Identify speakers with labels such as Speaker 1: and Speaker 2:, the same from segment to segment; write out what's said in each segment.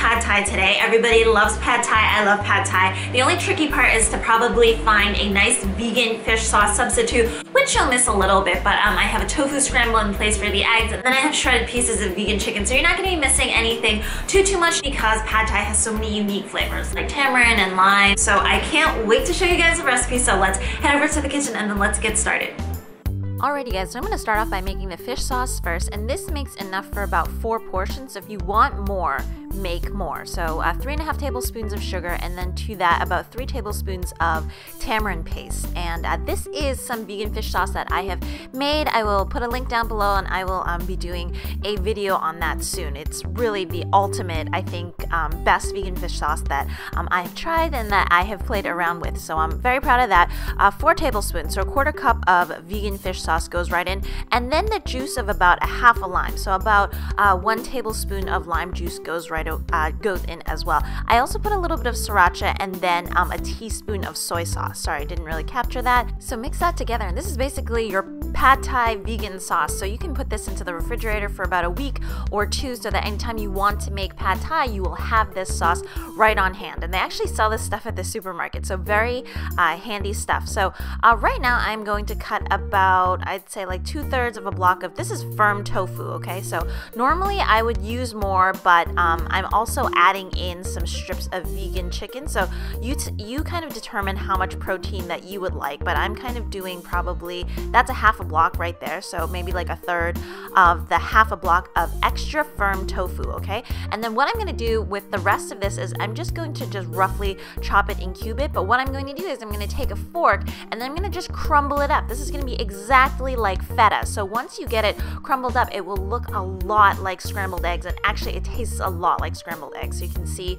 Speaker 1: pad thai today. Everybody loves pad thai. I love pad thai. The only tricky part is to probably find a nice vegan fish sauce substitute, which you'll miss a little bit, but I have a tofu scramble in place for the eggs, and then I have shredded pieces of vegan chicken, so you're not going to be missing anything too much because pad thai has so many unique flavors like tamarind and lime. So I can't wait to show you guys the recipe, so let's head over to the kitchen and then let's get started.
Speaker 2: Alrighty guys, so I'm going to start off by making the fish sauce first, and this makes enough for about 4 portions. So if you want more, make more. So 3.5 tablespoons of sugar, and then to that about 3 tablespoons of tamarind paste. And this is some vegan fish sauce that I have made. I will put a link down below, and I will be doing a video on that soon. It's really the ultimate, I think, best vegan fish sauce that I have tried and that I have played around with. So I'm very proud of that. 4 tablespoons, so a 1/4 cup of vegan fish sauce goes right in, and then the juice of about a half a lime, so about 1 tablespoon of lime juice goes in as well. I also put a little bit of sriracha and then a teaspoon of soy sauce. Sorry, I didn't really capture that. So mix that together, and this is basically your pad thai vegan sauce. So you can put this into the refrigerator for about a week or 2, so that anytime you want to make pad thai, you will have this sauce right on hand. And they actually sell this stuff at the supermarket, so very handy stuff. So right now I'm going to cut about, I'd say like 2/3 of a block of, this is firm tofu, okay? So normally I would use more, but I'm also adding in some strips of vegan chicken. So you kind of determine how much protein that you would like, but I'm kind of doing probably, that's a half a block right there, so maybe like 1/3 of the half a block of extra firm tofu, okay? And then what I'm going to do with the rest of this is I'm just going to just roughly chop it and cube it, but what I'm going to do is I'm going to take a fork and then I'm going to just crumble it up. This is going to be exactly like feta. So once you get it crumbled up, it will look a lot like scrambled eggs, and actually it tastes a lot like scrambled eggs. So you can see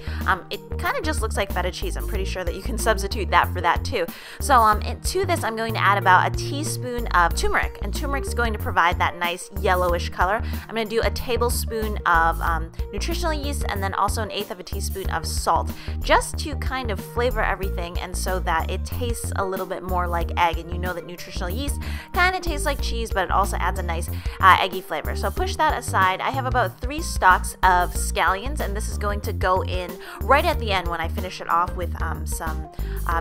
Speaker 2: it kind of just looks like feta cheese. I'm pretty sure that you can substitute that for that too. So to this I'm going to add about a teaspoon of turmeric, and turmeric is going to provide that nice yellowish color. I'm going to do a tablespoon of nutritional yeast, and then also 1/8 of a teaspoon of salt, just to kind of flavor everything and so that it tastes a little bit more like egg. And you know that nutritional yeast kind of tastes like cheese, but it also adds a nice eggy flavor. So push that aside. I have about 3 stalks of scallions, and this is going to go in right at the end when I finish it off with some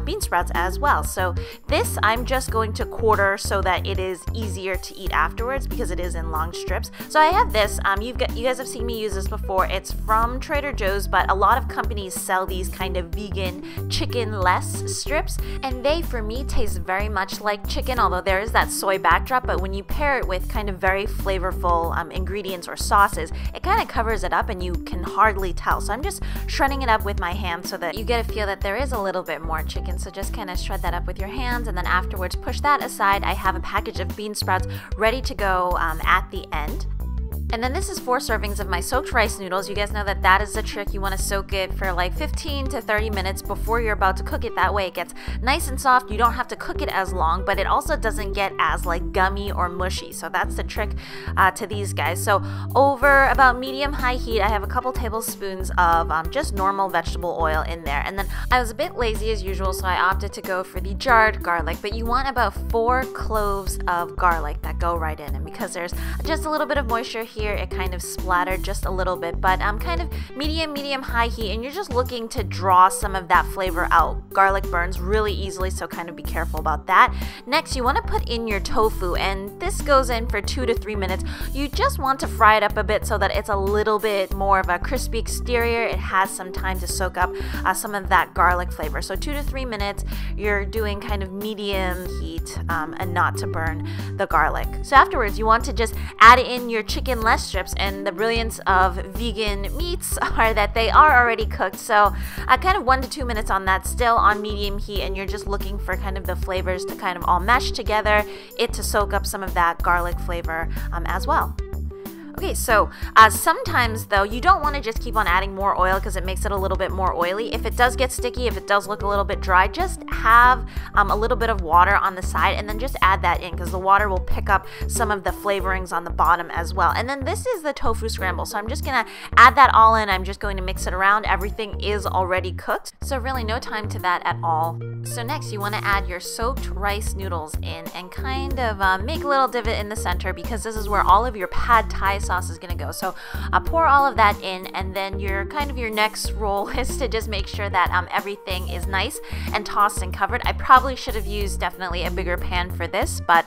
Speaker 2: bean sprouts as well. So this I'm just going to quarter so that it is easier to eat afterwards, because it is in long strips. So I have this, you guys have seen me use this before. It's from Trader Joe's, but a lot of companies sell these kind of vegan chicken-less strips, and they for me taste very much like chicken, although there is that soy backdrop. But when you pair it with kind of very flavorful ingredients or sauces, it kind of covers it up and you can hardly tell. So I'm just shredding it up with my hand so that you get a feel that there is a little bit more chicken. So just kind of shred that up with your hands, and then afterwards push that aside. I have a package of bean sprouts ready to go at the end. And then this is 4 servings of my soaked rice noodles. You guys know that that is the trick. You want to soak it for like 15 to 30 minutes before you're about to cook it. That way it gets nice and soft. You don't have to cook it as long, but it also doesn't get as like gummy or mushy. So that's the trick to these guys. So over about medium-high heat, I have a couple tablespoons of just normal vegetable oil in there. And then I was a bit lazy as usual, so I opted to go for the jarred garlic. But you want about 4 cloves of garlic that go right in. And because there's just a little bit of moisture here, it kind of splattered just a little bit, but kind of medium-high heat, and you're just looking to draw some of that flavor out. Garlic burns really easily, so kind of be careful about that. Next, you want to put in your tofu, and this goes in for 2 to 3 minutes. You just want to fry it up a bit so that it's a little bit more of a crispy exterior. It has some time to soak up some of that garlic flavor. So 2 to 3 minutes, you're doing kind of medium heat and not to burn the garlic. So afterwards, you want to just add in your chicken strips, and the brilliance of vegan meats are that they are already cooked. So kind of 1 to 2 minutes on that, still on medium heat, and you're just looking for kind of the flavors to kind of all mesh together, it to soak up some of that garlic flavor as well. Okay, so sometimes though, you don't want to just keep on adding more oil because it makes it a little bit more oily. If it does get sticky, if it does look a little bit dry, just have a little bit of water on the side and then just add that in, because the water will pick up some of the flavorings on the bottom as well. And then this is the tofu scramble, so I'm just gonna add that all in. I'm just going to mix it around. Everything is already cooked, so really no time to that at all. So next you want to add your soaked rice noodles in and kind of make a little divot in the center, because this is where all of your pad thai sauce is gonna go. So pour all of that in, and then your next roll is to just make sure that everything is nice and tossed and covered. I probably should have used definitely a bigger pan for this, but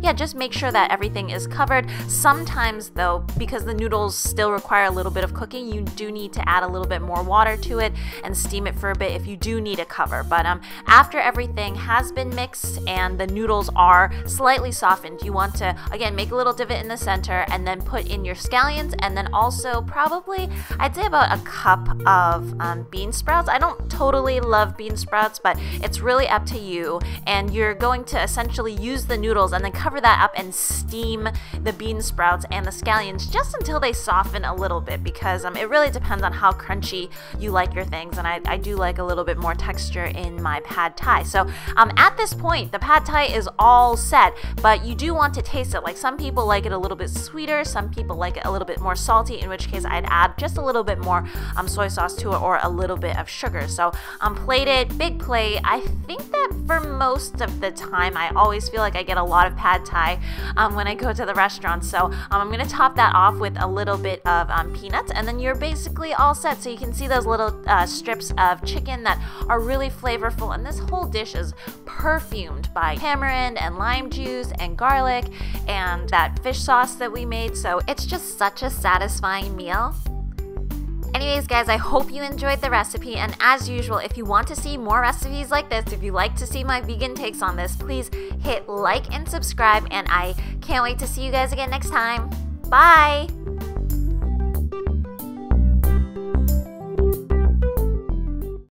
Speaker 2: yeah, just make sure that everything is covered. Sometimes though, because the noodles still require a little bit of cooking, you do need to add a little bit more water to it and steam it for a bit if you do need a cover. But after everything has been mixed and the noodles are slightly softened, you want to, again, make a little divot in the center and then put in your scallions, and then also probably, I'd say about a cup of bean sprouts. I don't totally love bean sprouts, but it's really up to you. And you're going to essentially use the noodles and then cover that up and steam the bean sprouts and the scallions just until they soften a little bit, because it really depends on how crunchy you like your things, and I do like a little bit more texture in my pad thai. So at this point, the pad thai is all set, but you do want to taste it. Like, some people like it a little bit sweeter, some people like it a little bit more salty, in which case I'd add just a little bit more soy sauce to it, or a little bit of sugar. So plate it, big plate. I think that for most of the time, I always feel like I get a lot of pad thai when I go to the restaurant. So I'm gonna top that off with a little bit of peanuts, and then you're basically all set. So you can see those little strips of chicken that are really flavorful, and this whole dish is perfumed by tamarind and lime juice and garlic and that fish sauce that we made. So it's just such a satisfying meal. Anyways guys, I hope you enjoyed the recipe, and as usual, if you want to see more recipes like this, if you like to see my vegan takes on this, please hit like and subscribe, and I can't wait to see you guys again next time. Bye!